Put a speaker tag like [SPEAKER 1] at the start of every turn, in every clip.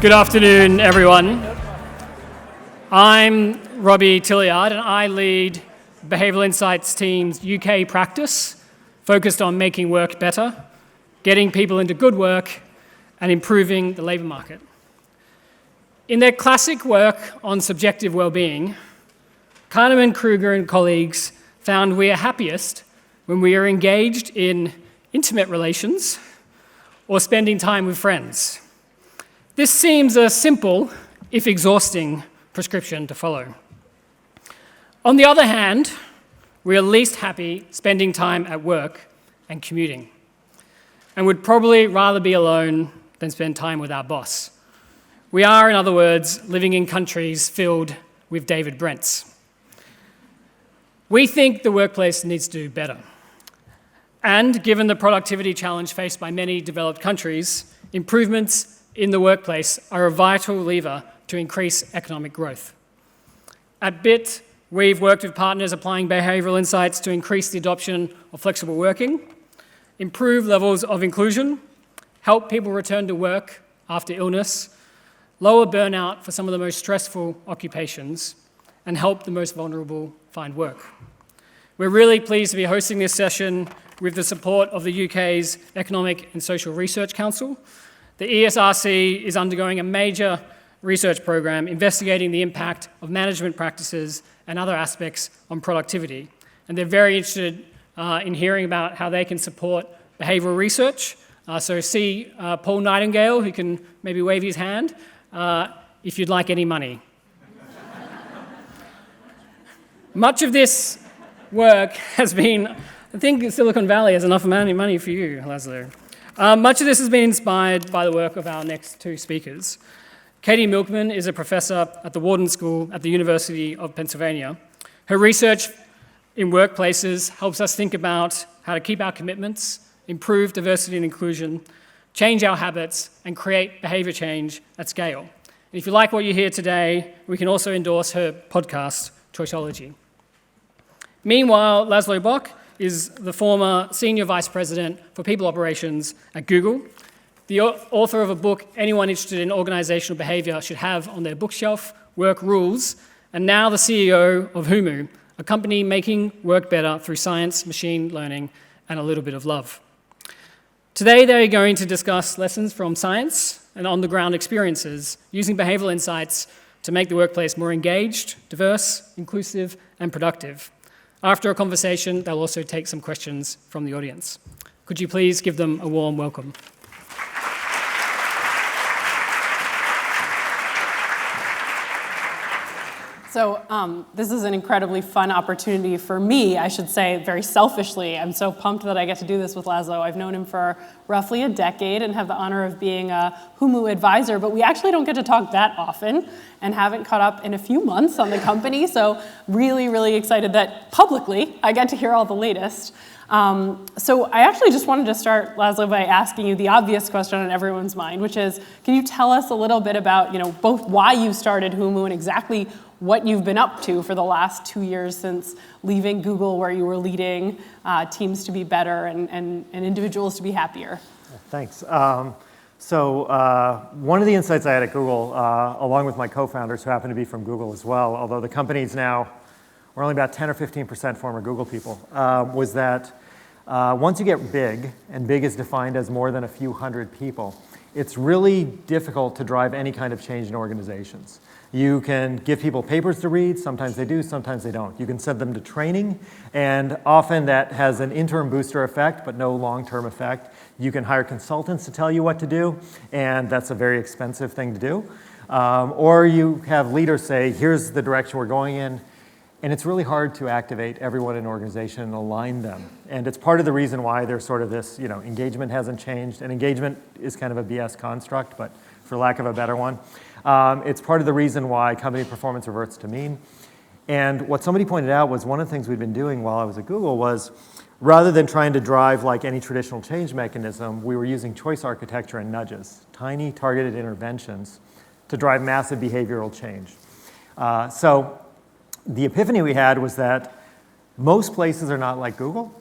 [SPEAKER 1] Good afternoon, everyone. I'm Robbie Tilliard, and I lead Behavioural Insights team's UK practice, focused on making work better, getting people into good work, and improving the labour market. In their classic work on subjective well-being, Kahneman, Krueger, and colleagues found we are happiest when we are engaged in intimate relations or spending time with friends. This seems a simple, if exhausting, prescription to follow. On the other hand, we are least happy spending time at work and commuting, and would probably rather be alone than spend time with our boss. We are, in other words, living in countries filled with David Brents. We think the workplace needs to do better. And given the productivity challenge faced by many developed countries, improvements in the workplace are a vital lever to increase economic growth. At BIT, we've worked with partners applying behavioural insights to increase the adoption of flexible working, improve levels of inclusion, help people return to work after illness, lower burnout for some of the most stressful occupations, and help the most vulnerable find work. We're really pleased to be hosting this session with the support of the UK's Economic and Social Research Council. The ESRC is undergoing a major research program investigating the impact of management practices and other aspects on productivity. And they're very interested in hearing about how they can support behavioural research. So see Paul Nightingale, who can maybe wave his hand, if you'd like any money. Much of this work has been, I think Silicon Valley has enough money for you, Laszlo. Much of this has been inspired by the work of our next two speakers. Katy Milkman is a professor at the Wharton School at the University of Pennsylvania. Her research in workplaces helps us think about how to keep our commitments, improve diversity and inclusion, change our habits, and create behaviour change at scale. And if you like what you hear today, we can also endorse her podcast, Choiceology. Meanwhile, Laszlo Bock is the former Senior Vice President for People Operations at Google, the author of a book anyone interested in organizational behavior should have on their bookshelf, Work Rules, and now the CEO of Humu, a company making work better through science, machine learning, and a little bit of love. Today, they're going to discuss lessons from science and on-the-ground experiences using behavioral insights to make the workplace more engaged, diverse, inclusive, and productive. After a conversation, they'll also take some questions from the audience. Could you please give them a warm welcome?
[SPEAKER 2] So this is an incredibly fun opportunity for me, I should say, very selfishly. I'm so pumped that I get to do this with Laszlo. I've known him for roughly a decade and have the honor of being a Humu advisor, but we actually don't get to talk that often and haven't caught up in a few months on the company, so really, really excited that publicly I get to hear all the latest. So I actually just wanted to start, Laszlo, by asking you the obvious question on everyone's mind, which is, can you tell us a little bit about, both why you started Humu and exactly what you've been up to for the last 2 years since leaving Google, where you were leading teams to be better and individuals to be happier?
[SPEAKER 3] Thanks. So one of the insights I had at Google, along with my co-founders who happen to be from Google as well, although the company's now, we're only about 10 or 15% former Google people, was that once you get big, and big is defined as more than a few hundred people, it's really difficult to drive any kind of change in organizations. You can give people papers to read, sometimes they do, sometimes they don't. You can send them to training, and often that has an interim booster effect, but no long-term effect. You can hire consultants to tell you what to do, and that's a very expensive thing to do. Or you have leaders say, here's the direction we're going in, and it's really hard to activate everyone in an organization and align them. And it's part of the reason why there's sort of this, engagement hasn't changed, and engagement is kind of a BS construct, but for lack of a better one. It's part of the reason why company performance reverts to mean. And what somebody pointed out was one of the things we'd been doing while I was at Google was, rather than trying to drive like any traditional change mechanism, we were using choice architecture and nudges, tiny targeted interventions to drive massive behavioral change. So the epiphany we had was that most places are not like Google.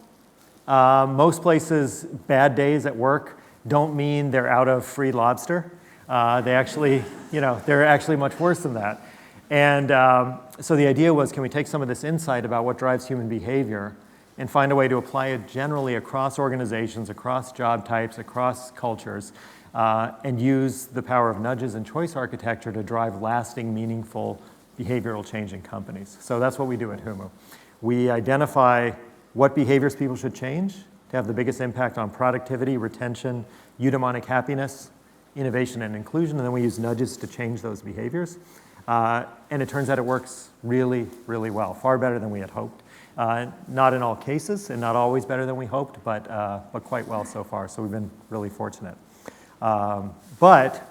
[SPEAKER 3] Most places, bad days at work don't mean they're out of free lobster. They actually, they're actually much worse than that. And so the idea was, can we take some of this insight about what drives human behavior and find a way to apply it generally across organizations, across job types, across cultures, and use the power of nudges and choice architecture to drive lasting, meaningful behavioral change in companies. So that's what we do at Humu. We identify what behaviors people should change to have the biggest impact on productivity, retention, eudaimonic happiness, innovation, and inclusion, and then we use nudges to change those behaviors. And it turns out it works really, really well, far better than we had hoped. Not in all cases, and not always better than we hoped, but quite well so far, so we've been really fortunate. But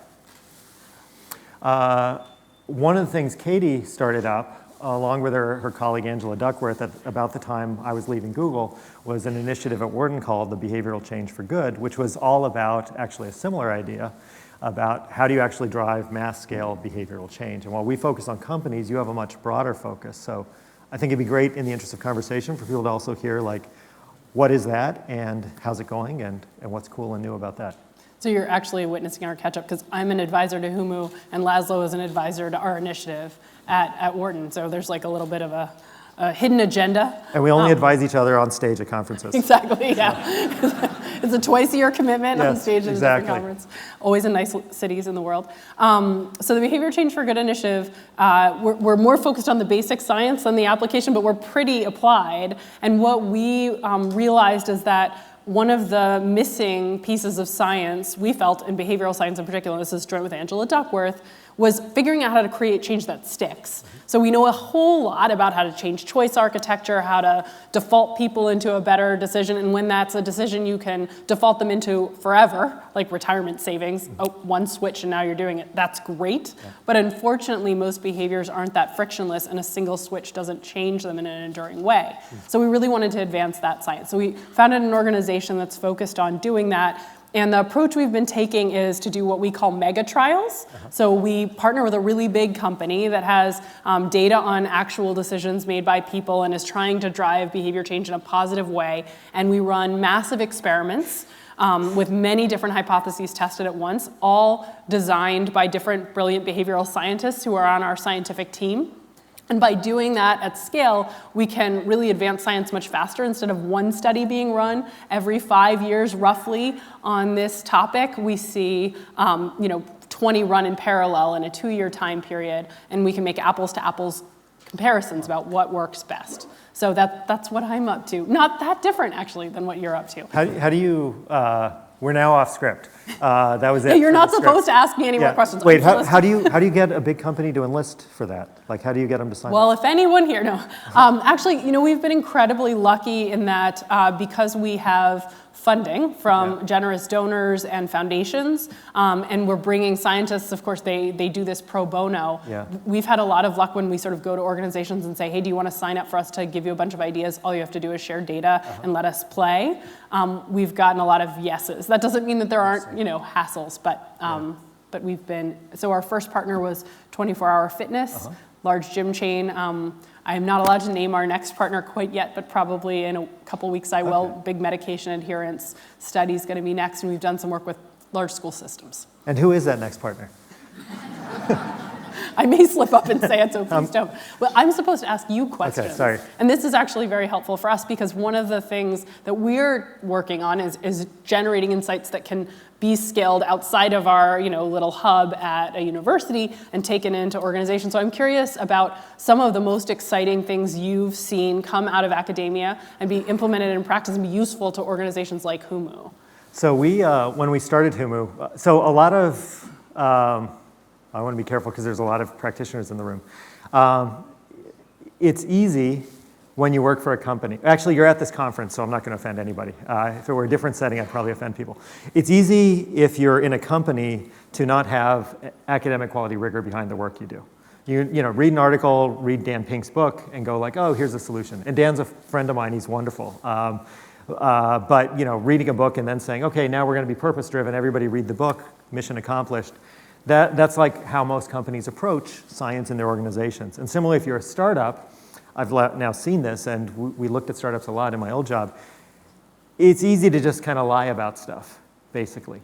[SPEAKER 3] one of the things Katy started up, along with her colleague Angela Duckworth, at about the time I was leaving Google, was an initiative at Wharton called the Behavioral Change for Good, which was all about actually a similar idea about how do you actually drive mass-scale behavioral change. And while we focus on companies, you have a much broader focus. So I think it'd be great, in the interest of conversation, for people to also hear, like, what is that, and how's it going, and what's cool and new about that.
[SPEAKER 2] So you're actually witnessing our catch-up, because I'm an advisor to Humu, and Laszlo is an advisor to our initiative at Wharton. So there's like a little bit of a hidden agenda.
[SPEAKER 3] And we only advise each other on stage at conferences.
[SPEAKER 2] Exactly, yeah. It's a twice-a-year commitment on stage at a different conference. Always in nice cities in the world. So the Behavior Change for Good initiative, we're more focused on the basic science than the application, but we're pretty applied. And what we realized is that one of the missing pieces of science, we felt, in behavioral science in particular, this is joint with Angela Duckworth, was figuring out how to create change that sticks. So we know a whole lot about how to change choice architecture, how to default people into a better decision, and when that's a decision you can default them into forever, like retirement savings, one switch and now you're doing it, that's great. Yeah. But unfortunately, most behaviors aren't that frictionless, and a single switch doesn't change them in an enduring way. So we really wanted to advance that science. So we founded an organization that's focused on doing that. And the approach we've been taking is to do what we call mega trials. So we partner with a really big company that has data on actual decisions made by people and is trying to drive behavior change in a positive way. And we run massive experiments with many different hypotheses tested at once, all designed by different brilliant behavioral scientists who are on our scientific team. And by doing that at scale, we can really advance science much faster. Instead of one study being run every 5 years, roughly, on this topic, we see 20 run in parallel in a 2-year time period, and we can make apples-to-apples comparisons about what works best. So that's what I'm up to. Not that different, actually, than what you're up to.
[SPEAKER 3] How do you... We're now off script. That was it.
[SPEAKER 2] Yeah, you're not supposed to ask me any more questions.
[SPEAKER 3] Wait, how do you get a big company to enlist for that? Like, how do you get them to sign up?
[SPEAKER 2] Well, if anyone here, no. Actually, we've been incredibly lucky in that because we have funding from generous donors and foundations, and we're bringing scientists, of course, they do this pro bono. Yeah. We've had a lot of luck when we sort of go to organizations and say, hey, do you want to sign up for us to give you a bunch of ideas? All you have to do is share data and let us play. We've gotten a lot of yeses. That doesn't mean that there aren't, hassles, but we've been, so our first partner was 24-Hour Fitness, large gym chain. I am not allowed to name our next partner quite yet, but probably in a couple weeks I will. Big medication adherence study is going to be next, and we've done some work with large school systems.
[SPEAKER 3] And who is that next partner?
[SPEAKER 2] I may slip up and say it, so please don't. Well, I'm supposed to ask you questions.
[SPEAKER 3] Okay, sorry.
[SPEAKER 2] And this is actually very helpful for us, because one of the things that we're working on is generating insights that can be scaled outside of our little hub at a university and taken into organizations. So I'm curious about some of the most exciting things you've seen come out of academia and be implemented in practice and be useful to organizations like Humu.
[SPEAKER 3] So when we started Humu, so a lot of, I want to be careful because there's a lot of practitioners in the room. It's easy when you work for a company. Actually, you're at this conference, so I'm not going to offend anybody. If it were a different setting, I'd probably offend people. It's easy if you're in a company to not have academic quality rigor behind the work you do. You read an article, read Dan Pink's book, and go like, oh, here's a solution. And Dan's a friend of mine, he's wonderful. But reading a book and then saying, okay, now we're going to be purpose-driven, everybody read the book, mission accomplished. That's like how most companies approach science in their organizations. And similarly, if you're a startup, I've now seen this, and we looked at startups a lot in my old job. It's easy to just kind of lie about stuff, basically.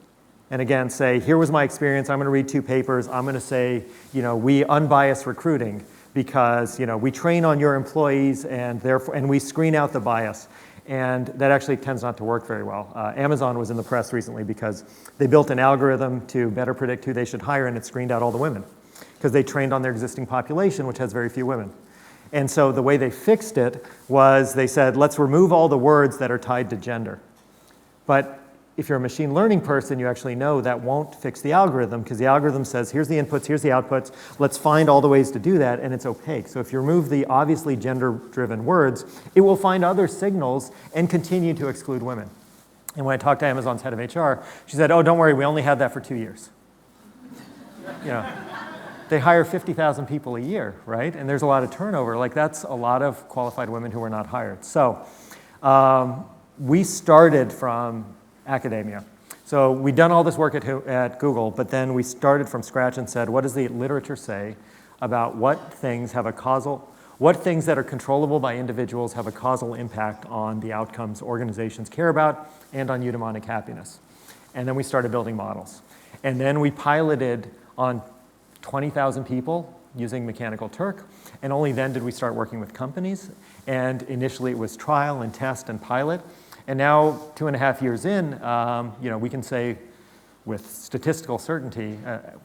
[SPEAKER 3] and again say, here was my experience, I'm going to read 2 papers, I'm going to say, we unbiased recruiting because, we train on your employees and we screen out the bias. And that actually tends not to work very well. Amazon was in the press recently because they built an algorithm to better predict who they should hire, and it screened out all the women because they trained on their existing population, which has very few women. And so the way they fixed it was they said, let's remove all the words that are tied to gender. But if you're a machine learning person, you actually know that won't fix the algorithm because the algorithm says, here's the inputs, here's the outputs, let's find all the ways to do that, and it's opaque. So if you remove the obviously gender-driven words, it will find other signals and continue to exclude women. And when I talked to Amazon's head of HR, she said, oh, don't worry, we only had that for 2 years. They hire 50,000 people a year, right? And there's a lot of turnover. Like, that's a lot of qualified women who are not hired. So we started from academia. So we'd done all this work at Google, but then we started from scratch and said, what does the literature say about what things that are controllable by individuals have a causal impact on the outcomes organizations care about and on eudaimonic happiness? And then we started building models. And then we piloted on 20,000 people using Mechanical Turk, and only then did we start working with companies. And initially it was trial and test and pilot. And now, 2.5 years in, we can say with statistical certainty,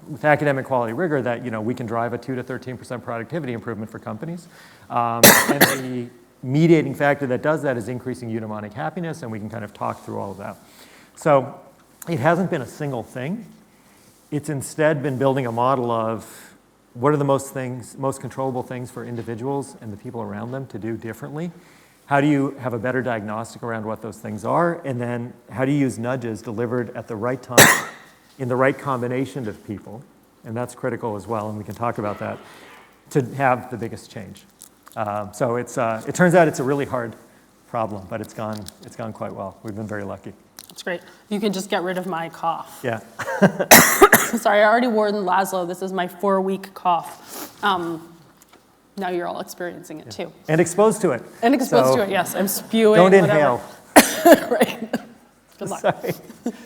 [SPEAKER 3] with academic quality rigor, that we can drive a 2 to 13% productivity improvement for companies. And the mediating factor that does that is increasing eudaimonic happiness, and we can kind of talk through all of that. So it hasn't been a single thing. It's instead been building a model of what are the most controllable things for individuals and the people around them to do differently. How do you have a better diagnostic around what those things are? And then how do you use nudges delivered at the right time in the right combination of people? And that's critical as well, and we can talk about that, to have the biggest change. So it turns out it's a really hard problem, but it's gone quite well. We've been very lucky.
[SPEAKER 2] That's great. You can just get rid of my cough.
[SPEAKER 3] Yeah.
[SPEAKER 2] Sorry, I already warned Laszlo. This is my 4-week cough. Now you're all experiencing it too.
[SPEAKER 3] And exposed to it.
[SPEAKER 2] And exposed to it, yes. I'm spewing.
[SPEAKER 3] Don't
[SPEAKER 2] whatever.
[SPEAKER 3] inhale.
[SPEAKER 2] Right. Good luck.
[SPEAKER 3] Sorry.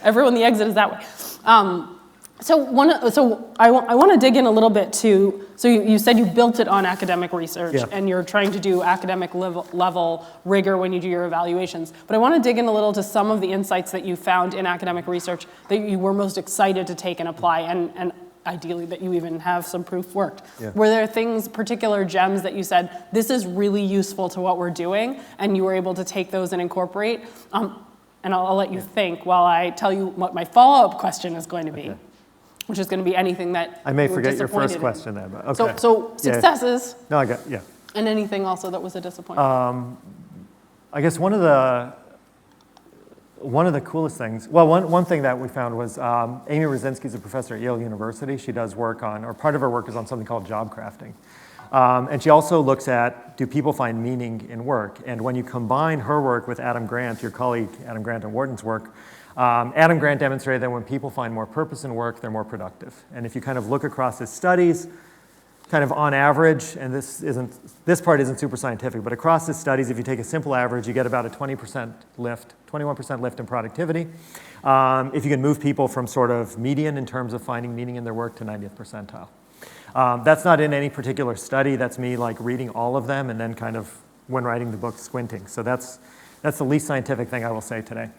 [SPEAKER 2] Everyone, the exit is that way. So I want to dig in a little bit to, so you said you built it on academic research,
[SPEAKER 3] yeah.
[SPEAKER 2] and you're trying to do academic level rigor when you do your evaluations. But I want to dig in a little to some of the insights that you found in academic research that you were most excited to take and apply, and ideally that you even have some proof worked.
[SPEAKER 3] Yeah.
[SPEAKER 2] Were there things, particular gems that you said, this is really useful to what we're doing, and you were able to take those and incorporate? And I'll let you think while I tell you what my follow-up question is going to be. Okay. Which is going to be anything that
[SPEAKER 3] I may forget your first question there, but okay.
[SPEAKER 2] So successes.
[SPEAKER 3] Yeah. No, I got, yeah.
[SPEAKER 2] And anything also that was a disappointment.
[SPEAKER 3] I guess one of the coolest things, well, one thing that we found was Amy Rosinski's a professor at Yale University. She does work on, or part of her work is on something called job crafting. And she also looks at, do people find meaning in work? And when you combine her work with Adam Grant, your colleague Adam Grant and Wharton's work, Adam Grant demonstrated that when people find more purpose in work, they're more productive. And if you kind of look across his studies, kind of on average, and this part isn't super scientific, but across his studies, if you take a simple average, you get about a 20% lift, 21% lift in productivity. If you can move people from sort of median in terms of finding meaning in their work to 90th percentile. That's not in any particular study. That's me like reading all of them and then kind of, when writing the book, squinting. So that's the least scientific thing I will say today.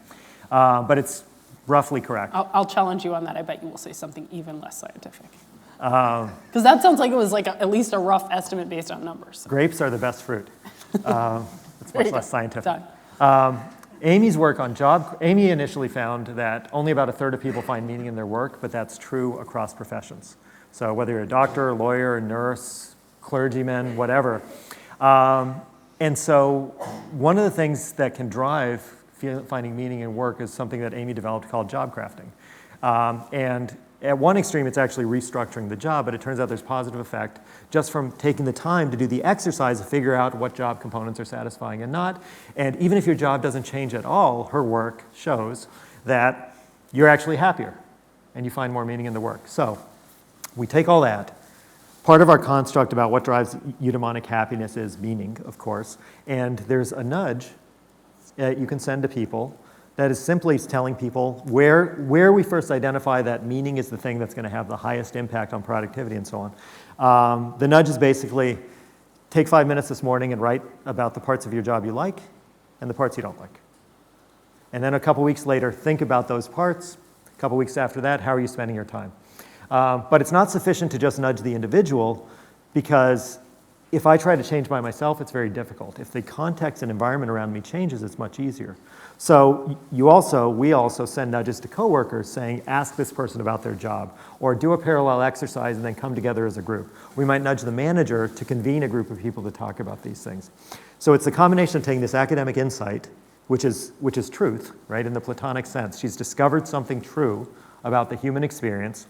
[SPEAKER 3] But it's roughly correct.
[SPEAKER 2] I'll challenge you on that. I bet you will say something even less scientific. Because that sounds like it was like at least a rough estimate based on numbers.
[SPEAKER 3] Grapes are the best fruit. It's much less scientific. Amy's work on Amy initially found that only about 1/3 of people find meaning in their work, but that's true across professions. So whether you're a doctor, lawyer, nurse, clergyman, whatever. And so one of the things that can drive finding meaning in work is something that Amy developed called job crafting. And at one extreme, it's actually restructuring the job, but it turns out there's positive effect just from taking the time to do the exercise to figure out what job components are satisfying and not. And even if your job doesn't change at all, her work shows that you're actually happier and you find more meaning in the work. So we take all that. Part of our construct about what drives eudaimonic happiness is meaning, of course, and there's a nudge you can send to people that is simply telling people where we first identify that meaning is the thing that's going to have the highest impact on productivity and so on. The nudge is basically take 5 minutes this morning and write about the parts of your job you like and the parts you don't like. And then a couple weeks later, think about those parts. A couple weeks after that, how are you spending your time? But it's not sufficient to just nudge the individual, because if I try to change by myself, it's very difficult. If the context and environment around me changes, it's much easier. So we also send nudges to coworkers saying, ask this person about their job, or do a parallel exercise and then come together as a group. We might nudge the manager to convene a group of people to talk about these things. So it's the combination of taking this academic insight, which is truth, right, in the Platonic sense. She's discovered something true about the human experience,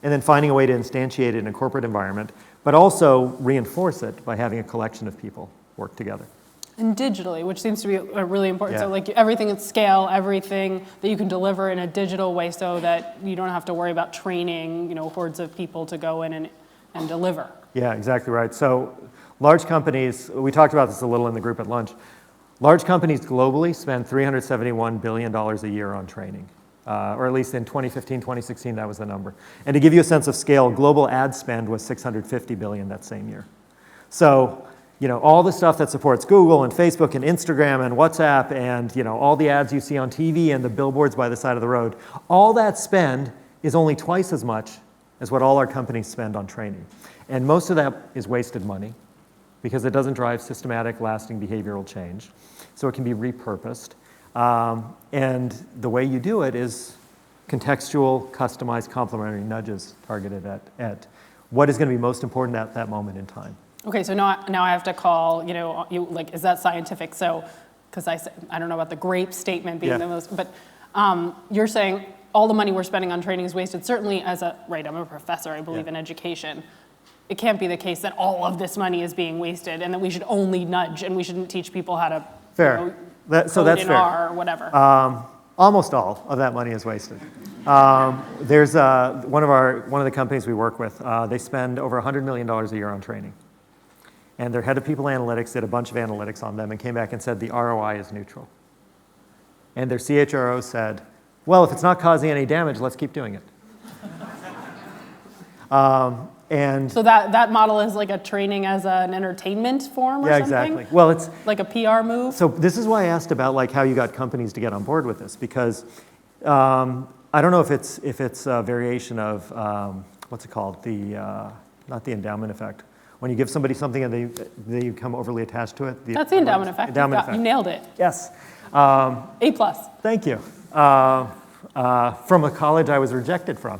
[SPEAKER 3] and then finding a way to instantiate it in a corporate environment, but also reinforce it by having a collection of people work together.
[SPEAKER 2] And digitally, which seems to be really important.
[SPEAKER 3] Yeah.
[SPEAKER 2] So like everything at scale, everything that you can deliver in a digital way so that you don't have to worry about training, hordes of people to go in and deliver.
[SPEAKER 3] Yeah, exactly right. So large companies, we talked about this a little in the group at lunch, large companies globally spend $371 billion a year on training. Or at least in 2015, 2016, that was the number. And to give you a sense of scale, global ad spend was $650 billion that same year. So, all the stuff that supports Google and Facebook and Instagram and WhatsApp and, all the ads you see on TV and the billboards by the side of the road, all that spend is only twice as much as what all our companies spend on training. And most of that is wasted money because it doesn't drive systematic, lasting behavioral change. So it can be repurposed. And the way you do it is contextual, customized, complementary nudges targeted at what is going to be most important at that moment in time.
[SPEAKER 2] Okay, so now I have to call, is that scientific? So, because I don't know about the grape statement being the most, but you're saying all the money we're spending on training is wasted. Certainly I'm a professor, I believe in education. It can't be the case that all of this money is being wasted and that we should only nudge and we shouldn't teach people how to
[SPEAKER 3] Fair. So that's fair.
[SPEAKER 2] R or whatever.
[SPEAKER 3] Almost all of that money is wasted. There's one of the companies we work with. They spend over $100 million a year on training, and their head of people analytics did a bunch of analytics on them and came back and said the ROI is neutral. And their CHRO said, "Well, if it's not causing any damage, let's keep doing it." And
[SPEAKER 2] so that model is like a training as an entertainment form or something?
[SPEAKER 3] Yeah, exactly. Well, it's
[SPEAKER 2] like a PR move?
[SPEAKER 3] So this is why I asked about how you got companies to get on board with this, because I don't know if it's a variation of what's it called? Not the endowment effect. When you give somebody something and they become overly attached to it.
[SPEAKER 2] That's the endowment effect. You nailed it.
[SPEAKER 3] Yes.
[SPEAKER 2] A+.
[SPEAKER 3] Thank you. From a college I was rejected from.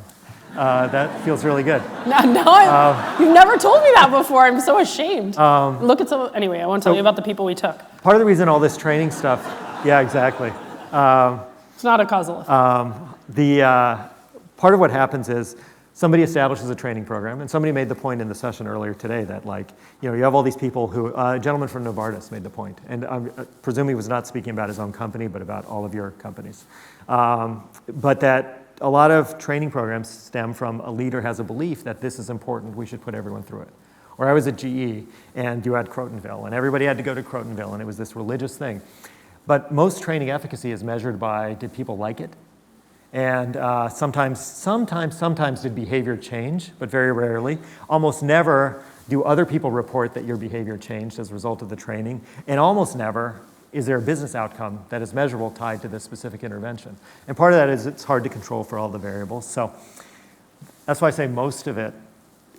[SPEAKER 3] That feels really good.
[SPEAKER 2] You've never told me that before. I'm so ashamed. Look at anyway, I won't tell you about the people we took.
[SPEAKER 3] Part of the reason all this training stuff, yeah, exactly.
[SPEAKER 2] It's not a causal effect.
[SPEAKER 3] Part of what happens is somebody establishes a training program, and somebody made the point in the session earlier today that you have all these people who, a gentleman from Novartis made the point, and I presume he was not speaking about his own company, but about all of your companies. But that a lot of training programs stem from a leader has a belief that this is important, we should put everyone through it. Or I was at GE, and you had Crotonville, and everybody had to go to Crotonville, and it was this religious thing. But most training efficacy is measured by, did people like it? And sometimes did behavior change, but very rarely. Almost never do other people report that your behavior changed as a result of the training, and almost never is there a business outcome that is measurable tied to this specific intervention. And part of that is it's hard to control for all the variables. So that's why I say most of it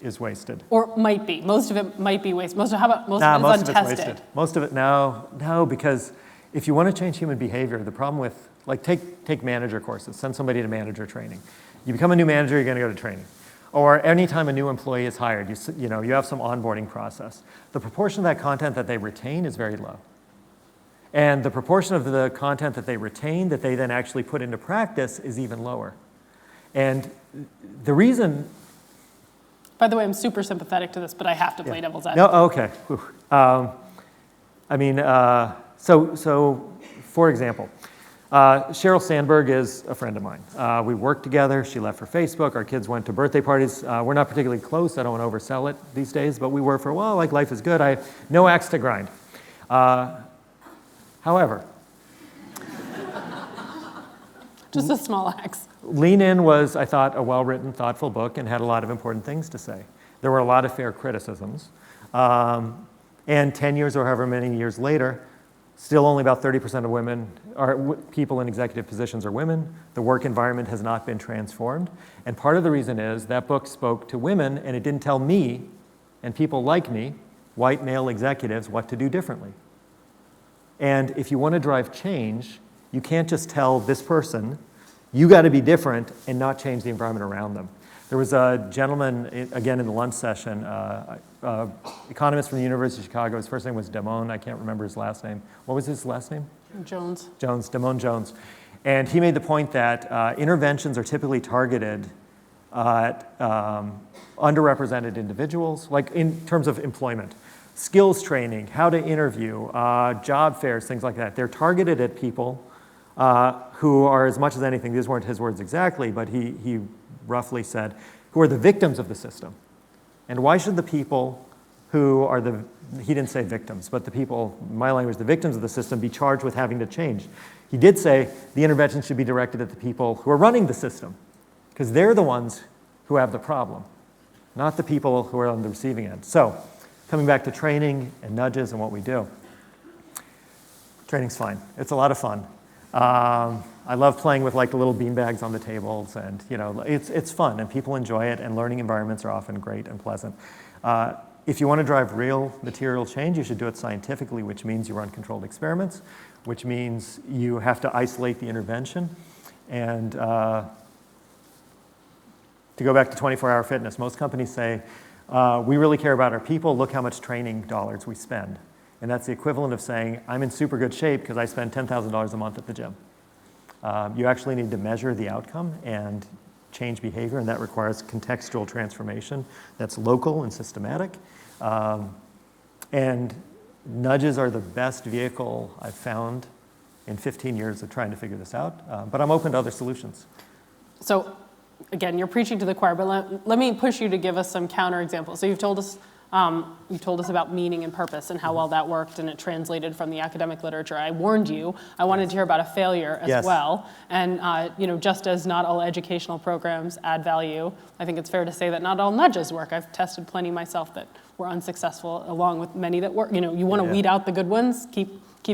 [SPEAKER 3] is wasted.
[SPEAKER 2] Or might be. Most of it might be wasted. Most of it is untested.
[SPEAKER 3] It's wasted. Most of it, no, because if you want to change human behavior, the problem with, take manager courses, send somebody to manager training. You become a new manager, you're going to go to training. Or anytime a new employee is hired, you have some onboarding process. The proportion of that content that they retain is very low. And the proportion of the content that they retain that they then actually put into practice is even lower. And the reason...
[SPEAKER 2] By the way, I'm super sympathetic to this, but I have to play devil's advocate.
[SPEAKER 3] No, okay. So for example, Sheryl Sandberg is a friend of mine. We worked together. She left for Facebook. Our kids went to birthday parties. We're not particularly close. I don't want to oversell it these days, but we were for a while. Life is good. I have no axe to grind. However,
[SPEAKER 2] Just a small X.
[SPEAKER 3] Lean In was, I thought, a well-written, thoughtful book and had a lot of important things to say. There were a lot of fair criticisms. And 10 years or however many years later, still only about 30% of women, people in executive positions are women. The work environment has not been transformed. And part of the reason is that book spoke to women, and it didn't tell me and people like me, white male executives, what to do differently. And if you want to drive change, you can't just tell this person, you got to be different and not change the environment around them. There was a gentleman, again in the lunch session, economist from the University of Chicago. His first name was Damon. I can't remember his last name. What was his last name?
[SPEAKER 2] Jones.
[SPEAKER 3] Damon Jones. And he made the point that interventions are typically targeted at underrepresented individuals, like in terms of employment. Skills training, how to interview, job fairs, things like that. They're targeted at people who are, as much as anything, these weren't his words exactly, but he roughly said, who are the victims of the system. And why should the people who are he didn't say victims, but the people, in my language, the victims of the system, be charged with having to change? He did say the intervention should be directed at the people who are running the system, because they're the ones who have the problem, not the people who are on the receiving end. So, coming back to training and nudges and what we do. Training's fine. It's a lot of fun. I love playing with like the little beanbags on the tables, and it's fun, and people enjoy it, and learning environments are often great and pleasant. If you want to drive real material change, you should do it scientifically, which means you run controlled experiments, which means you have to isolate the intervention. And to go back to 24-hour fitness, most companies say, we really care about our people, look how much training dollars we spend. And that's the equivalent of saying, I'm in super good shape because I spend $10,000 a month at the gym. You actually need to measure the outcome and change behavior, and that requires contextual transformation that's local and systematic. And nudges are the best vehicle I've found in 15 years of trying to figure this out, but I'm open to other solutions.
[SPEAKER 2] So, again, you're preaching to the choir, but let me push you to give us some counterexamples. So you've told us about meaning and purpose and how well that worked, and it translated from the academic literature. I warned you. I wanted to hear about a failure as well. And just as not all educational programs add value, I think it's fair to say that not all nudges work. I've tested plenty myself that were unsuccessful, along with many that work. You want to weed out the good ones, keep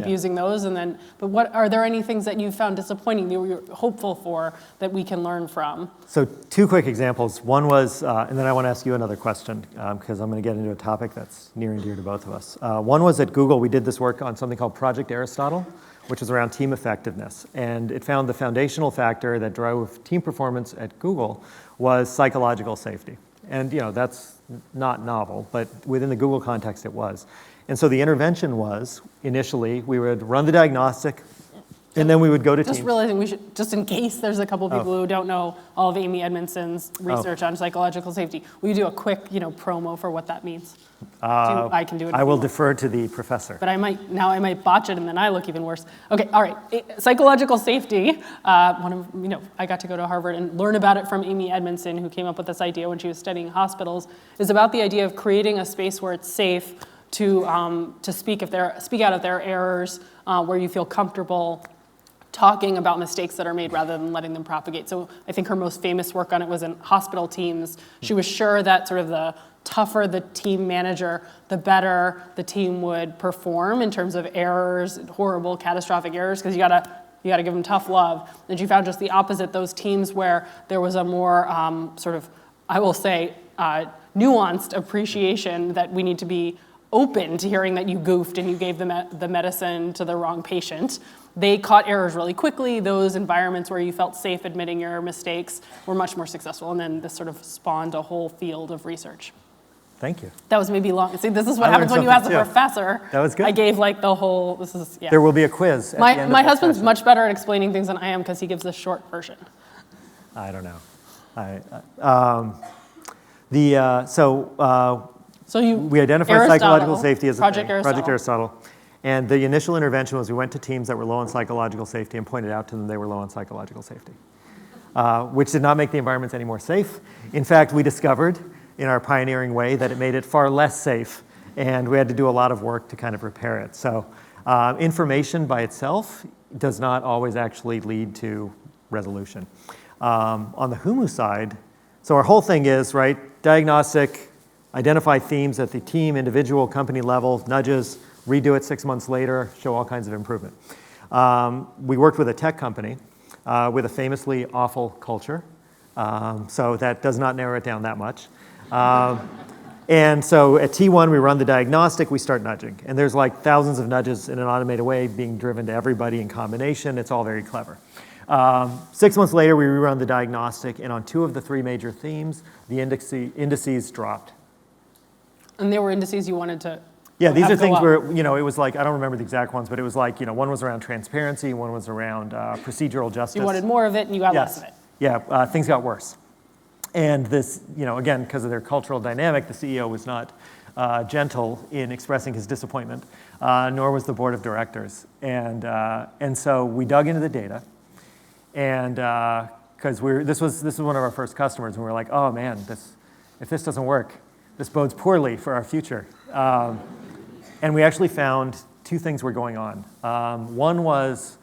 [SPEAKER 2] using those, and then. But what are there any things that you found disappointing that you're hopeful for that we can learn from?
[SPEAKER 3] So 2 quick examples. One was, and then I want to ask you another question because I'm going to get into a topic that's near and dear to both of us. One was at Google. We did this work on something called Project Aristotle, which was around team effectiveness, and it found the foundational factor that drove team performance at Google was psychological safety. And that's not novel, but within the Google context, it was. And so the intervention was, initially, we would run the diagnostic, and then we would go to teams.
[SPEAKER 2] Just realizing we should, just in case there's a couple people who don't know all of Amy Edmondson's research on psychological safety, will you do a quick, promo for what that means? I can do it.
[SPEAKER 3] I will defer to the professor.
[SPEAKER 2] But I might botch it, and then I look even worse. Okay, all right. Psychological safety. I got to go to Harvard and learn about it from Amy Edmondson, who came up with this idea when she was studying hospitals. Is about the idea of creating a space where it's safe to speak out of their errors, where you feel comfortable talking about mistakes that are made rather than letting them propagate. So I think her most famous work on it was in hospital teams. She was sure that sort of the tougher the team manager, the better the team would perform in terms of errors, horrible, catastrophic errors, because you gotta give them tough love. And she found just the opposite, those teams where there was a more nuanced appreciation that we need to be open to hearing that you goofed and you gave the medicine to the wrong patient. They caught errors really quickly. Those environments where you felt safe admitting your mistakes were much more successful. And then this sort of spawned a whole field of research.
[SPEAKER 3] Thank you.
[SPEAKER 2] That was maybe long. See, this is what happens when you ask the professor.
[SPEAKER 3] That was good.
[SPEAKER 2] I gave the whole,
[SPEAKER 3] There will be a quiz at the end of
[SPEAKER 2] my
[SPEAKER 3] the
[SPEAKER 2] husband's
[SPEAKER 3] session.
[SPEAKER 2] much better at explaining things than I am because he gives the short version.
[SPEAKER 3] I don't know. We identified psychological safety as a thing, Project Aristotle. And the initial intervention was we went to teams that were low on psychological safety and pointed out to them they were low on psychological safety, which did not make the environments any more safe. In fact, we discovered in our pioneering way that it made it far less safe, and we had to do a lot of work to kind of repair it. So information by itself does not always actually lead to resolution. On the Humu side, so our whole thing is, right, diagnostic, identify themes at the team, individual, company level, nudges, redo it 6 months later, show all kinds of improvement. We worked with a tech company with a famously awful culture, so that does not narrow it down that much. And so at T1, we run the diagnostic, we start nudging. And there's like thousands of nudges in an automated way being driven to everybody in combination. It's all very clever. 6 months later, we rerun the diagnostic, and on 2 of the 3 major themes, the indices dropped.
[SPEAKER 2] And they were indices you wanted to
[SPEAKER 3] Yeah, these are things
[SPEAKER 2] up.
[SPEAKER 3] where, it was like, I don't remember the exact ones, but it was like, one was around transparency, one was around procedural justice.
[SPEAKER 2] You wanted more of it, and you got less of it.
[SPEAKER 3] Yeah, things got worse. And this, again, because of their cultural dynamic, the CEO was not gentle in expressing his disappointment, nor was the board of directors. And so we dug into the data, and because this was one of our first customers, and we were like, oh man, if this doesn't work, this bodes poorly for our future. And we actually found 2 things were going on. One was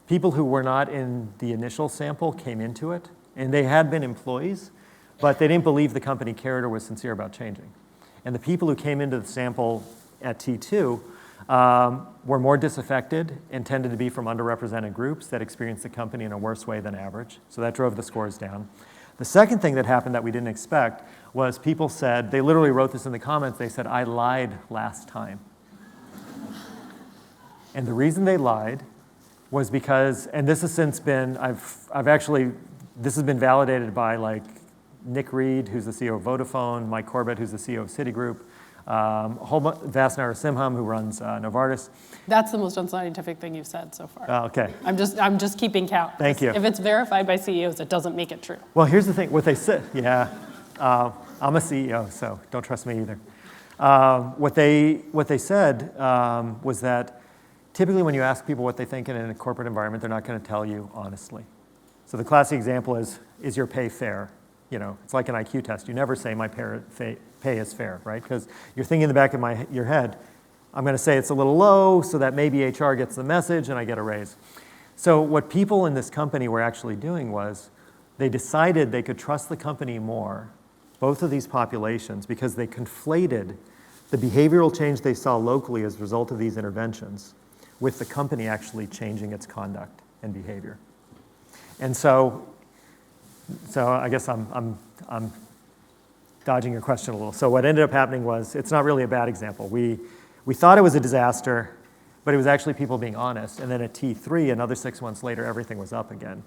[SPEAKER 3] people who were not in the initial sample came into it, and they had been employees, but they didn't believe the company cared or was sincere about changing. And the people who came into the sample at T2 were more disaffected and tended to be from underrepresented groups that experienced the company in a worse way than average. So that drove the scores down. The second thing that happened that we didn't expect was people said, they literally wrote this in the comments, they said, I lied last time. And the reason they lied was because, and this has since been, this has been validated by like Nick Reed, who's the CEO of Vodafone, Mike Corbett, who's the CEO of Citigroup, Vas Narasimham, who runs Novartis.
[SPEAKER 2] That's the most unscientific thing you've said so far.
[SPEAKER 3] Oh, okay.
[SPEAKER 2] I'm just keeping count.
[SPEAKER 3] Thank you.
[SPEAKER 2] If it's verified by CEOs, it doesn't make it true.
[SPEAKER 3] Well, here's the thing. What they said, I'm a CEO, so don't trust me either. What they said was that typically when you ask people what they think in a corporate environment, they're not going to tell you honestly. So the classic example is your pay fair? It's like an IQ test. You never say my pay is fair, right? Because you're thinking in the back of your head, I'm going to say it's a little low so that maybe HR gets the message and I get a raise. So what people in this company were actually doing was they decided they could trust the company more, both of these populations, because they conflated the behavioral change they saw locally as a result of these interventions with the company actually changing its conduct and behavior. And so I guess I'm dodging your question a little. So what ended up happening was, it's not really a bad example. We thought it was a disaster, but it was actually people being honest. And then at T3, another 6 months later, everything was up again.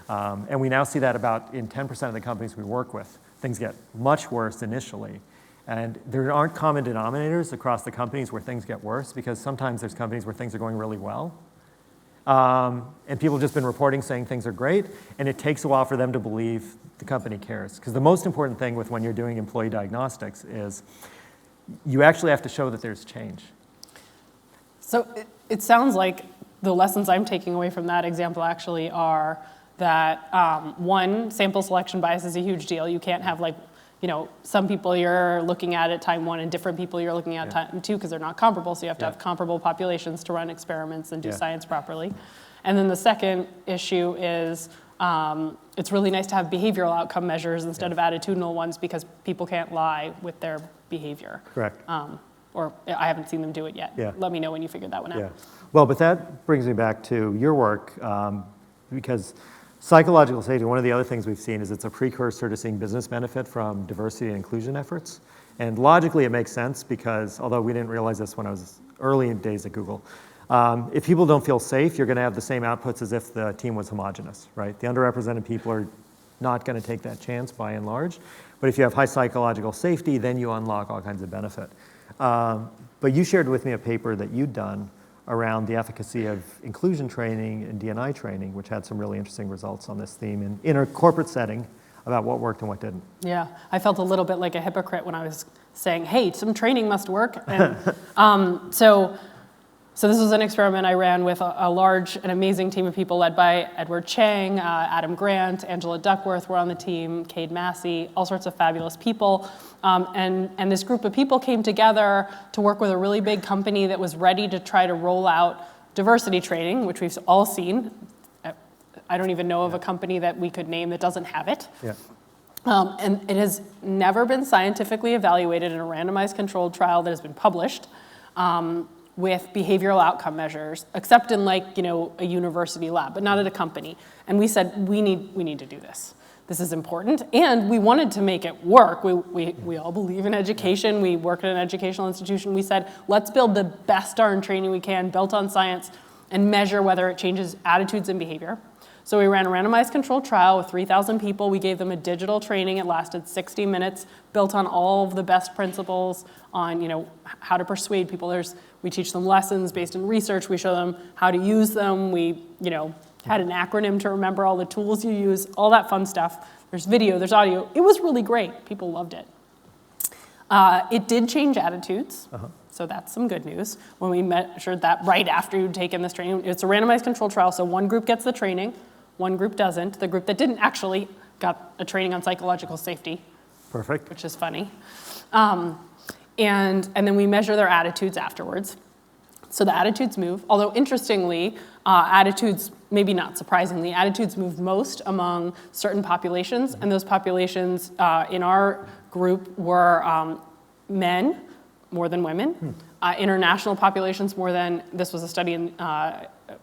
[SPEAKER 3] And we now see that about in 10% of the companies we work with. Things get much worse initially. And there aren't common denominators across the companies where things get worse, because sometimes there's companies where things are going really well. And people have just been reporting saying things are great, and it takes a while for them to believe the company cares. Because the most important thing with when you're doing employee diagnostics is you actually have to show that there's change.
[SPEAKER 2] So it sounds like the lessons I'm taking away from that example actually are that, one, sample selection bias is a huge deal. You can't have some people you're looking at time 1 and different people you're looking at time 2 because they're not comparable. So you have to have comparable populations to run experiments and do science properly. And then the second issue is it's really nice to have behavioral outcome measures instead of attitudinal ones, because people can't lie with their behavior.
[SPEAKER 3] Correct.
[SPEAKER 2] Or I haven't seen them do it yet.
[SPEAKER 3] Yeah.
[SPEAKER 2] Let me know when you figure that one out.
[SPEAKER 3] Yeah. Well, but that brings me back to your work, because psychological safety, one of the other things we've seen is it's a precursor to seeing business benefit from diversity and inclusion efforts. And logically, it makes sense because, although we didn't realize this when I was early in days at Google, if people don't feel safe, you're going to have the same outputs as if the team was homogenous, right? The underrepresented people are not going to take that chance by and large. But if you have high psychological safety, then you unlock all kinds of benefit. But you shared with me a paper that you'd done around the efficacy of inclusion training and D&I training, which had some really interesting results on this theme in a corporate setting about what worked and what didn't.
[SPEAKER 2] Yeah, I felt a little bit like a hypocrite when I was saying, hey, some training must work. And so this was an experiment I ran with a large and amazing team of people led by Edward Chang, Adam Grant, Angela Duckworth were on the team, Cade Massey, all sorts of fabulous people. And this group of people came together to work with a really big company that was ready to try to roll out diversity training, which we've all seen. I don't even know of a company that we could name that doesn't have it.
[SPEAKER 3] Yeah.
[SPEAKER 2] And it has never been scientifically evaluated in a randomized controlled trial that has been published with behavioral outcome measures, except in like, a university lab, but not at a company. And we said, we need to do this. This is important. And we wanted to make it work. We all believe in education. We work at an educational institution. We said, let's build the best darn training we can, built on science, and measure whether it changes attitudes and behavior. So we ran a randomized controlled trial with 3,000 people. We gave them a digital training. It lasted 60 minutes, built on all of the best principles on, how to persuade people. We teach them lessons based in research. We show them how to use them. We, had an acronym to remember all the tools you use, all that fun stuff. There's video, there's audio. It was really great. People loved it. It did change attitudes. So that's some good news. When we measured that right after you'd taken this training, it's a randomized controlled trial, so one group gets the training, one group doesn't. The group that didn't actually got a training on psychological safety.
[SPEAKER 3] Perfect.
[SPEAKER 2] Which is funny. And then we measure their attitudes afterwards. So the attitudes move, although interestingly, attitudes, maybe not surprisingly, attitudes move most among certain populations, and those populations in our group were men more than women, international populations more than, this was a study in,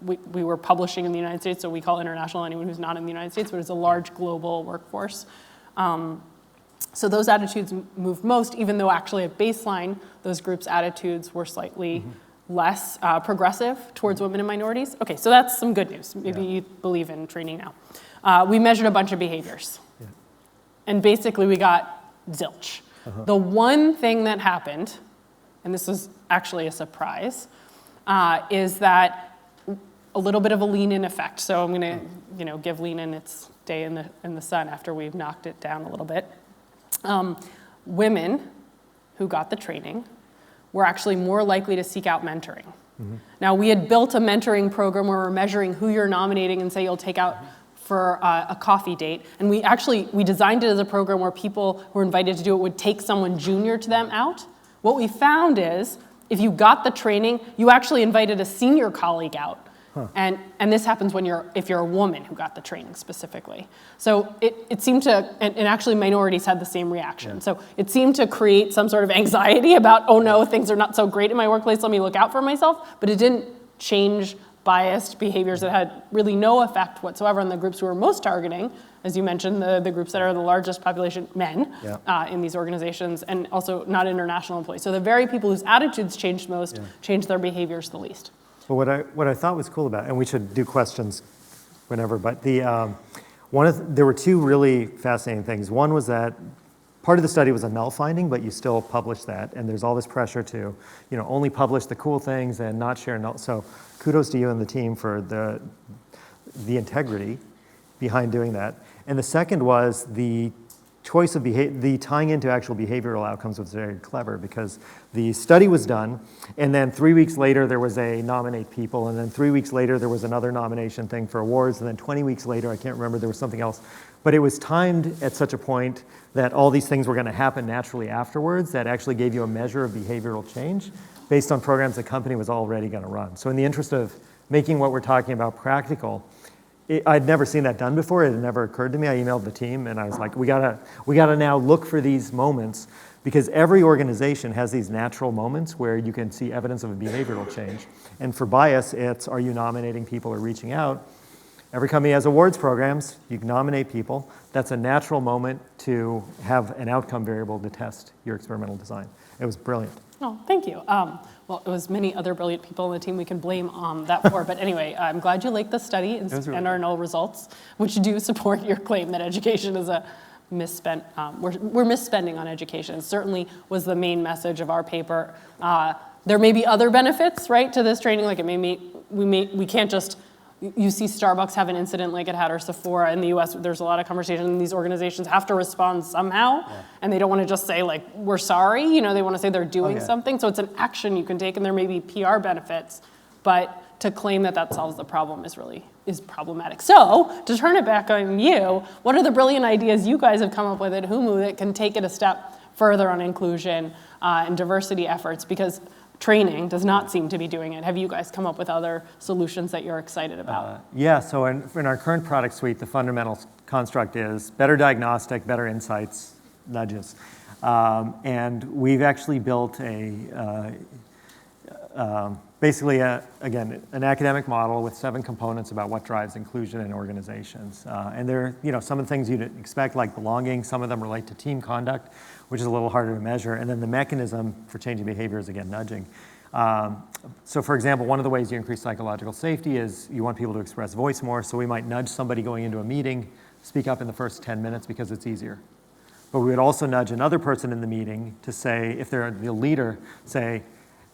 [SPEAKER 2] we were publishing in the United States, so we call international anyone who's not in the United States, but it's a large global workforce. So those attitudes moved most, even though actually at baseline, those groups' attitudes were slightly less progressive towards women and minorities. Okay, so that's some good news. Maybe you believe in training now. We measured a bunch of behaviors. And basically we got zilch. The one thing that happened, and this was actually a surprise, is that a little bit of a lean-in effect. So I'm gonna give lean-in its day in the sun after we've knocked it down a little bit. Women who got the training were actually more likely to seek out mentoring. Now, we had built a mentoring program where we're measuring who you're nominating and say you'll take out for a coffee date. And we designed it as a program where people who were invited to do it would take someone junior to them out. What we found is, if you got the training, you actually invited a senior colleague out. And this happens if you're a woman who got the training specifically. So it seemed to, and actually minorities had the same reaction. So it seemed to create some sort of anxiety about, oh no, things are not so great in my workplace, let me look out for myself. But it didn't change biased behaviors that had really no effect whatsoever on the groups we were most targeting. As you mentioned, the groups that are the largest population, men, in these organizations, and also not international employees. So the very people whose attitudes changed most changed their behaviors the least.
[SPEAKER 3] Well, what I thought was cool about, and we should do questions whenever, but there were two really fascinating things. One was that part of the study was a null finding, but you still publish that, and there's all this pressure to, only publish the cool things and not share null. So kudos to you and the team for the integrity behind doing that. And the second was the choice of the tying into actual behavioral outcomes was very clever, because the study was done, and then 3 weeks later there was a nominate people, and then 3 weeks later there was another nomination thing for awards, and then 20 weeks later, I can't remember, there was something else. But it was timed at such a point that all these things were going to happen naturally afterwards that actually gave you a measure of behavioral change based on programs the company was already going to run. So in the interest of making what we're talking about practical, I'd never seen that done before. It had never occurred to me. I emailed the team and I was like, we gotta now look for these moments, because every organization has these natural moments where you can see evidence of a behavioral change. And for bias, it's, are you nominating people or reaching out? Every company has awards programs. You can nominate people. That's a natural moment to have an outcome variable to test your experimental design. It was brilliant.
[SPEAKER 2] Oh, thank you. Well, it was many other brilliant people on the team we can blame that for. But anyway, I'm glad you liked the study and our null results, which do support your claim that education is a misspent. We're misspending on education. It certainly was the main message of our paper. There may be other benefits, right, to this training. Like we can't just. You see Starbucks have an incident like it had, or Sephora in the US. There's a lot of conversation, and these organizations have to respond somehow, and they don't want to just say, like, we're sorry. They want to say they're doing something. So it's an action you can take, and there may be PR benefits, but to claim that solves the problem is problematic. So to turn it back on you, what are the brilliant ideas you guys have come up with at Humu that can take it a step further on inclusion and diversity efforts? Because training does not seem to be doing it. Have you guys come up with other solutions that you're excited about?
[SPEAKER 3] Yeah, so in our current product suite, the fundamental construct is better diagnostic, better insights, nudges. And we've actually built basically, again, an academic model with 7 components about what drives inclusion in organizations. And there are, some of the things you'd expect, like belonging. Some of them relate to team conduct, which is a little harder to measure. And then the mechanism for changing behavior is, again, nudging. So for example, one of the ways you increase psychological safety is you want people to express voice more. So we might nudge somebody going into a meeting, speak up in the first 10 minutes because it's easier. But we would also nudge another person in the meeting to say, if they're the leader, say,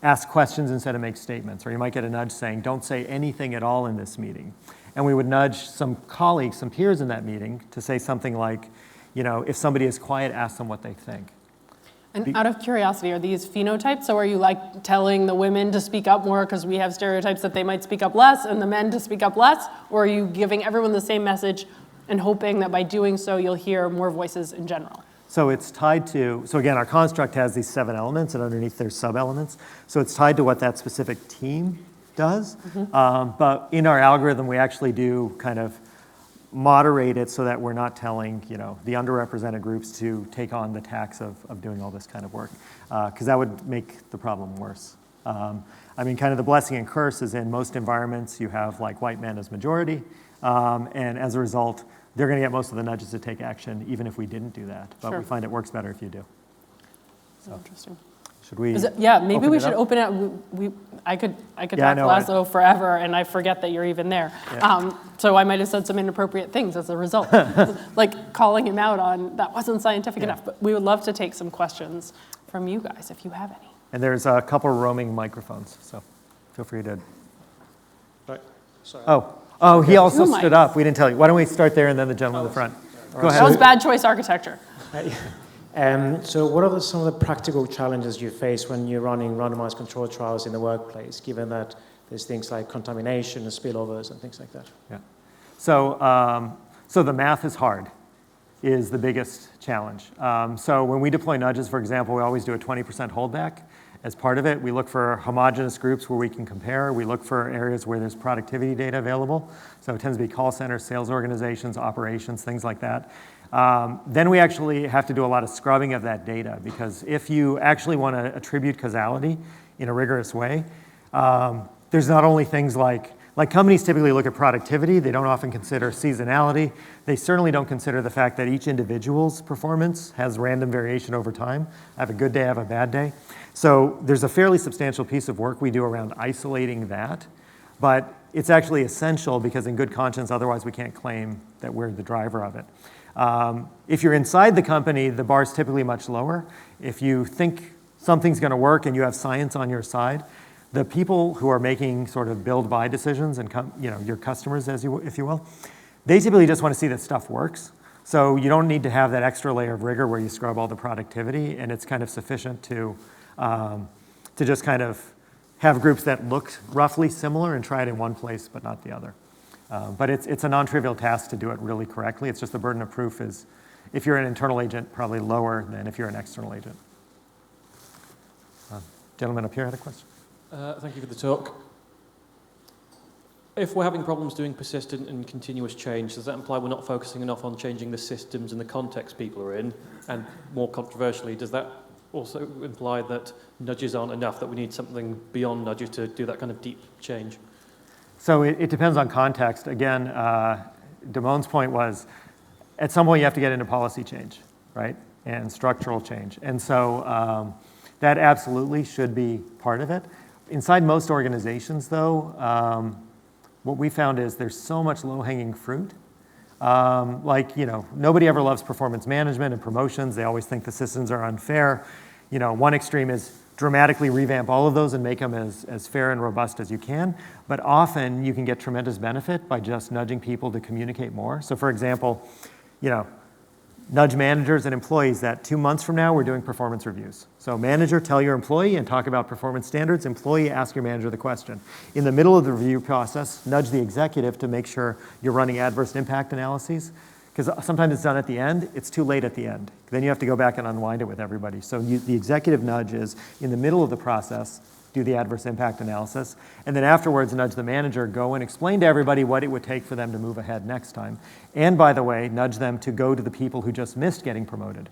[SPEAKER 3] ask questions instead of make statements. Or you might get a nudge saying, don't say anything at all in this meeting. And we would nudge some colleagues, some peers in that meeting to say something like, if somebody is quiet, ask them what they think.
[SPEAKER 2] And out of curiosity, are these phenotypes? So are you like telling the women to speak up more because we have stereotypes that they might speak up less and the men to speak up less? Or are you giving everyone the same message and hoping that by doing so you'll hear more voices in general?
[SPEAKER 3] So it's tied to, so again, our construct has these 7 elements, and underneath there's sub-elements. So it's tied to what that specific team does. But in our algorithm, we actually do kind of moderate it so that we're not telling, the underrepresented groups to take on the tax of doing all this kind of work, because that would make the problem worse. Kind of the blessing and curse is in most environments, you have like white men as majority, and as a result, they're going to get most of the nudges to take action, even if we didn't do that. But
[SPEAKER 2] Sure.
[SPEAKER 3] we find it works better if you do. So,
[SPEAKER 2] interesting.
[SPEAKER 3] Should we?
[SPEAKER 2] Maybe we should open it. I could talk to Laszlo forever, and I forget that you're even there.
[SPEAKER 3] Yeah.
[SPEAKER 2] So I might have said some inappropriate things as a result, like calling him out on that wasn't scientific enough. But we would love to take some questions from you guys if you have any.
[SPEAKER 3] And there's a couple roaming microphones, so feel free to.
[SPEAKER 4] Right. Sorry.
[SPEAKER 3] Oh, he also
[SPEAKER 2] Two
[SPEAKER 3] stood
[SPEAKER 2] mics.
[SPEAKER 3] up. We didn't tell you. Why don't we start there and then the gentleman in the front? Go ahead.
[SPEAKER 2] That was bad choice architecture.
[SPEAKER 4] So what are some of the practical challenges you face when you're running randomized control trials in the workplace, given that there's things like contamination and spillovers and things like that?
[SPEAKER 3] Yeah. So the math is hard, is the biggest challenge. So when we deploy nudges, for example, we always do a 20% holdback. As part of it, we look for homogeneous groups where we can compare. We look for areas where there's productivity data available. So it tends to be call centers, sales organizations, operations, things like that. Then we actually have to do a lot of scrubbing of that data, because if you actually want to attribute causality in a rigorous way, there's not only things like companies typically look at productivity. They don't often consider seasonality. They certainly don't consider the fact that each individual's performance has random variation over time. I have a good day, I have a bad day. So there's a fairly substantial piece of work we do around isolating that. But it's actually essential, because in good conscience, otherwise we can't claim that we're the driver of it. If you're inside the company, the bar's typically much lower. If you think something's going to work and you have science on your side, the people who are making sort of build-buy decisions and your customers, if you will, they typically just want to see that stuff works. So you don't need to have that extra layer of rigor where you scrub all the productivity, and it's kind of sufficient to just kind of have groups that look roughly similar and try it in one place but not the other. But it's a non-trivial task to do it really correctly. It's just the burden of proof is, if you're an internal agent, probably lower than if you're an external agent. Gentleman up here had a question.
[SPEAKER 5] Thank you for the talk. If we're having problems doing persistent and continuous change, does that imply we're not focusing enough on changing the systems and the context people are in? And more controversially, does that also imply that nudges aren't enough, that we need something beyond nudges to do that kind of deep change?
[SPEAKER 3] So it depends on context. Again, Damon's point was, at some point you have to get into policy change, right? And structural change. And so that absolutely should be part of it. Inside most organizations, though, what we found is there's so much low-hanging fruit. Nobody ever loves performance management and promotions. They always think the systems are unfair. One extreme is dramatically revamp all of those and make them as fair and robust as you can. But often you can get tremendous benefit by just nudging people to communicate more. So for example, nudge managers and employees that 2 months from now we're doing performance reviews. So manager, tell your employee and talk about performance standards. Employee, ask your manager the question. In the middle of the review process, nudge the executive to make sure you're running adverse impact analyses. Because sometimes it's done at the end, it's too late at the end. Then you have to go back and unwind it with everybody. So the executive nudge is in the middle of the process, do the adverse impact analysis, and then afterwards nudge the manager, go and explain to everybody what it would take for them to move ahead next time. And by the way, nudge them to go to the people who just missed getting promoted.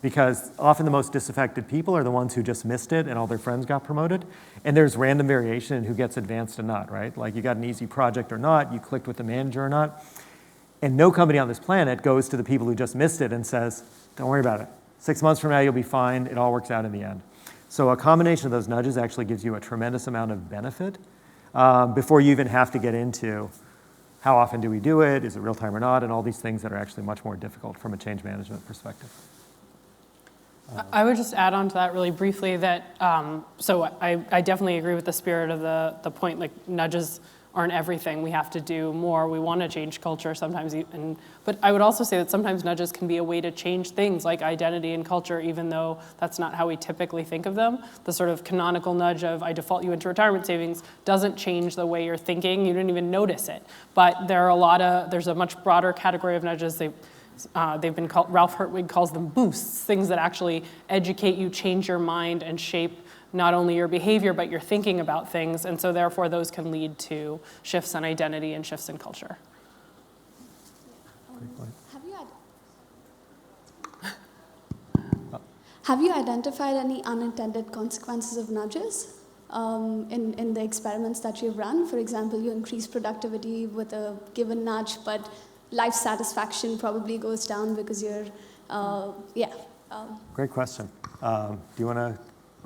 [SPEAKER 3] Because often the most disaffected people are the ones who just missed it and all their friends got promoted. And there's random variation in who gets advanced and not, right? Like you got an easy project or not, you clicked with the manager or not. And no company on this planet goes to the people who just missed it and says, don't worry about it. 6 months from now, you'll be fine. It all works out in the end. So a combination of those nudges actually gives you a tremendous amount of benefit before you even have to get into how often do we do it, is it real time or not, and all these things that are actually much more difficult from a change management perspective.
[SPEAKER 2] I would just add on to that really briefly that, so I definitely agree with the spirit of the point, like nudges aren't everything. We have to do more. We want to change culture sometimes. But I would also say that sometimes nudges can be a way to change things like identity and culture, even though that's not how we typically think of them. The sort of canonical nudge of I default you into retirement savings doesn't change the way you're thinking. You didn't even notice it. But there's a much broader category of nudges. They've been called, Ralph Hertwig calls them boosts, things that actually educate you, change your mind, and shape not only your behavior, but your thinking about things. And so therefore, those can lead to shifts in identity and shifts in culture.
[SPEAKER 6] Have you identified any unintended consequences of nudges in the experiments that you've run? For example, you increase productivity with a given nudge, but life satisfaction probably goes down because you're,
[SPEAKER 3] Great question. Do you want to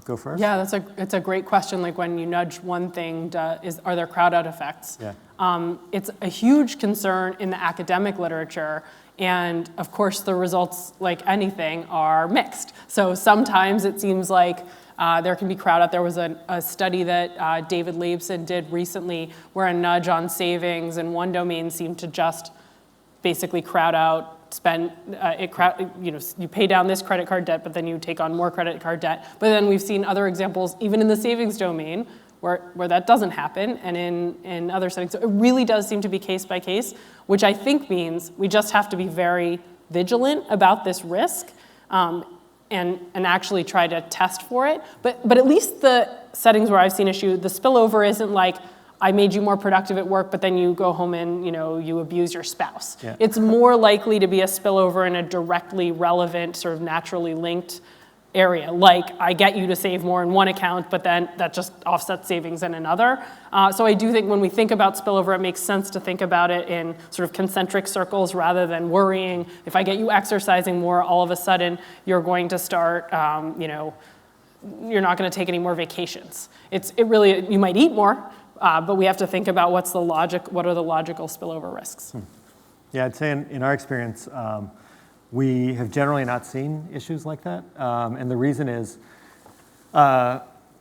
[SPEAKER 3] go first?
[SPEAKER 2] Yeah, it's a great question. Like when you nudge one thing, are there crowd-out effects?
[SPEAKER 3] Yeah.
[SPEAKER 2] It's a huge concern in the academic literature. And of course, the results, like anything, are mixed. So sometimes it seems like there can be crowd out. There was a study that David Leibson did recently where a nudge on savings in one domain seemed to just basically crowd out, you pay down this credit card debt, but then you take on more credit card debt. But then we've seen other examples, even in the savings domain, where that doesn't happen, and in other settings. So it really does seem to be case by case, which I think means we just have to be very vigilant about this risk and actually try to test for it. But at least the settings where I've seen issue, the spillover isn't like, I made you more productive at work, but then you go home and you abuse your spouse.
[SPEAKER 3] Yeah.
[SPEAKER 2] It's more likely to be a spillover in a directly relevant, sort of naturally linked area. Like I get you to save more in one account, but then that just offsets savings in another. So I do think when we think about spillover, it makes sense to think about it in sort of concentric circles rather than worrying. If I get you exercising more, all of a sudden you're going to start, you're not going to take any more vacations. You might eat more. But we have to think about what are the logical spillover risks.
[SPEAKER 3] Yeah, I'd say in our experience, we have generally not seen issues like that. And the reason is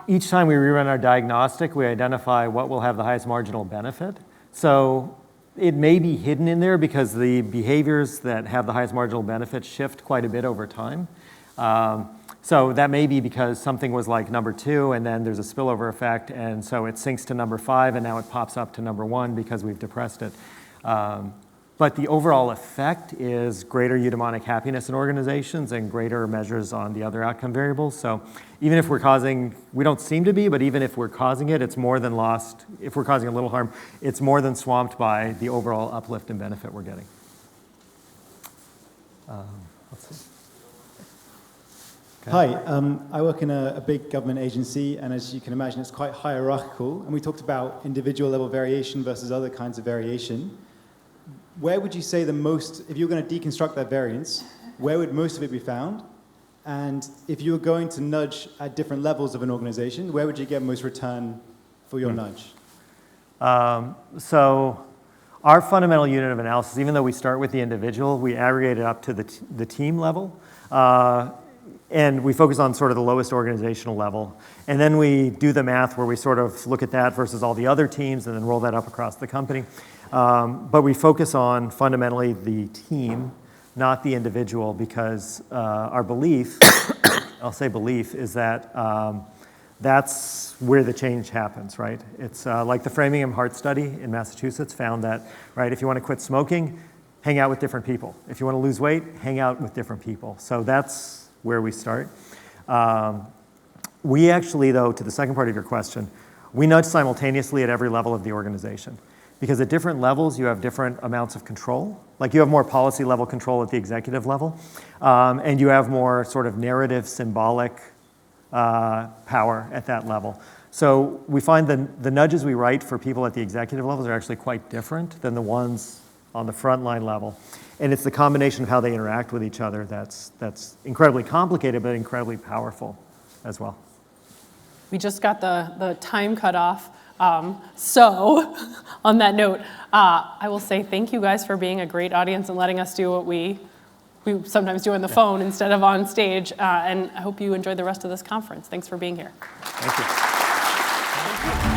[SPEAKER 3] each time we rerun our diagnostic, we identify what will have the highest marginal benefit. So it may be hidden in there because the behaviors that have the highest marginal benefit shift quite a bit over time. So that may be because something was like number 2 and then there's a spillover effect and so it sinks to number 5 and now it pops up to number 1 because we've depressed it. But the overall effect is greater eudaimonic happiness in organizations and greater measures on the other outcome variables. So even if we don't seem to be, but even if we're causing it, it's more than lost. If we're causing a little harm, it's more than swamped by the overall uplift and benefit we're getting. Let's see.
[SPEAKER 7] Okay. Hi, I work in a big government agency, and as you can imagine, it's quite hierarchical. And we talked about individual level variation versus other kinds of variation. Where would you say if you were going to deconstruct that variance, where would most of it be found? And if you were going to nudge at different levels of an organization, where would you get most return for your nudge?
[SPEAKER 3] So our fundamental unit of analysis, even though we start with the individual, we aggregate it up to the team level. And we focus on sort of the lowest organizational level. And then we do the math where we sort of look at that versus all the other teams and then roll that up across the company. But we focus on fundamentally the team, not the individual, because our belief, I'll say belief, is that that's where the change happens, right? It's like the Framingham Heart Study in Massachusetts found that, right, if you want to quit smoking, hang out with different people. If you want to lose weight, hang out with different people. So that's where we start. We actually, though, to the second part of your question, we nudge simultaneously at every level of the organization. Because at different levels, you have different amounts of control. Like you have more policy level control at the executive level, and you have more sort of narrative, symbolic power at that level. So we find the nudges we write for people at the executive levels are actually quite different than the ones on the frontline level. And it's the combination of how they interact with each other that's incredibly complicated, but incredibly powerful as well.
[SPEAKER 2] We just got the time cut off. So on that note, I will say thank you guys for being a great audience and letting us do what we sometimes do on the phone instead of on stage. And I hope you enjoyed the rest of this conference. Thanks for being here.
[SPEAKER 3] Thank you.